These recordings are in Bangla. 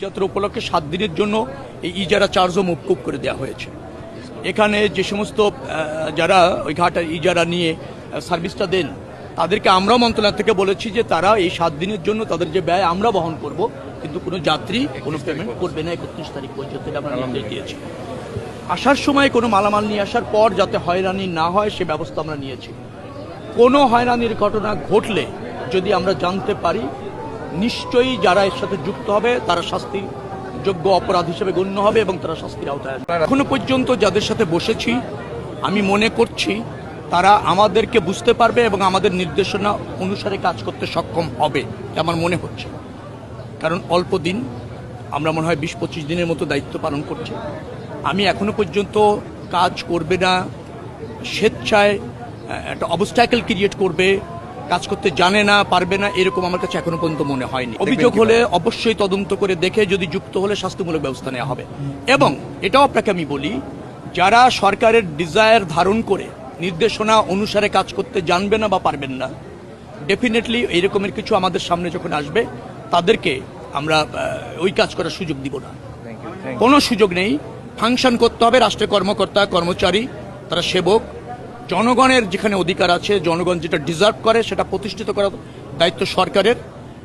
যাত্রা উপলক্ষে 7 দিনের জন্য এই ইজারা চার্জও মওকুফ করে দেওয়া হয়েছে। এখানে যে সমস্ত যারা ওই ঘাটের ইজারা নিয়ে সার্ভিসটা দেন তাদেরকে আমরা মন্ত্রণালয় থেকে বলেছি যে তারা এই 7 দিনের জন্য তাদের যে ব্যয় আমরা বহন করব, কিন্তু কোনো যাত্রী কোনো পেমেন্ট করবে না 31 তারিখ পর্যন্ত। আমরা নির্দেশ দিয়েছি। আসার সময় কোনো মালামাল নিয়ে আসার পর যাতে হয়রানি না হয় সে ব্যবস্থা আমরা নিয়েছি। কোনো হয়রানির ঘটনা ঘটলে যদি আমরা জানতে পারি, নিশ্চয়ই যারা এর সাথে যুক্ত হবে তারা শাস্তি যোগ্য অপরাধ হিসেবে গণ্য হবে এবং তারা শাস্তির আওতায় আসবে। এখনো পর্যন্ত যাদের সাথে বসেছি আমি মনে করছি তারা আমাদেরকে বুঝতে পারবে এবং আমাদের নির্দেশনা অনুসারে কাজ করতে সক্ষম হবে আমার মনে হচ্ছে। কারণ অল্প দিন, আমরা মনে হয় 20-25 দিনের মতো দায়িত্ব পালন করছি। আমি এখনো পর্যন্ত কাজ করবে না, স্বেচ্ছায় একটা অবস্ট্যাকেল ক্রিয়েট করবে, কাজ করতে জানে না, পারবে না, এরকম আমার কাছে এখনো পর্যন্ত মনে হয়নি। অভিযোগ হলে অবশ্যই তদন্ত করে দেখে যদি যুক্ত হলে শাস্তিমূলক ব্যবস্থা নেওয়া হবে। এবং এটাও আপনাকে আমি বলি, যারা সরকারের ডিজায়ার ধারণ করে নির্দেশনা অনুসারে কাজ করতে জানবে না বা পারবেন না, ডেফিনেটলি এইরকমের কিছু আমাদের সামনে যখন আসবে তাদেরকে আমরা ওই কাজ করার সুযোগ দিব না। কোনো সুযোগ নেই। ফাংশন করতে হবে। রাষ্ট্রের কর্মকর্তা কর্মচারী, তারা সেবক, জনগণের যেখানে অধিকার আছে, জনগণ যেটা ডিজার্ভ করে সেটা প্রতিষ্ঠিত করার দায়িত্ব সরকারের,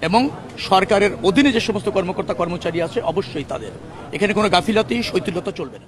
এবং সরকারের অধীনে যে সমস্ত কর্মকর্তা কর্মচারী আছে অবশ্যই তাদের। এখানে কোনো গাফিলতি শৈথিল্যতা চলবে না।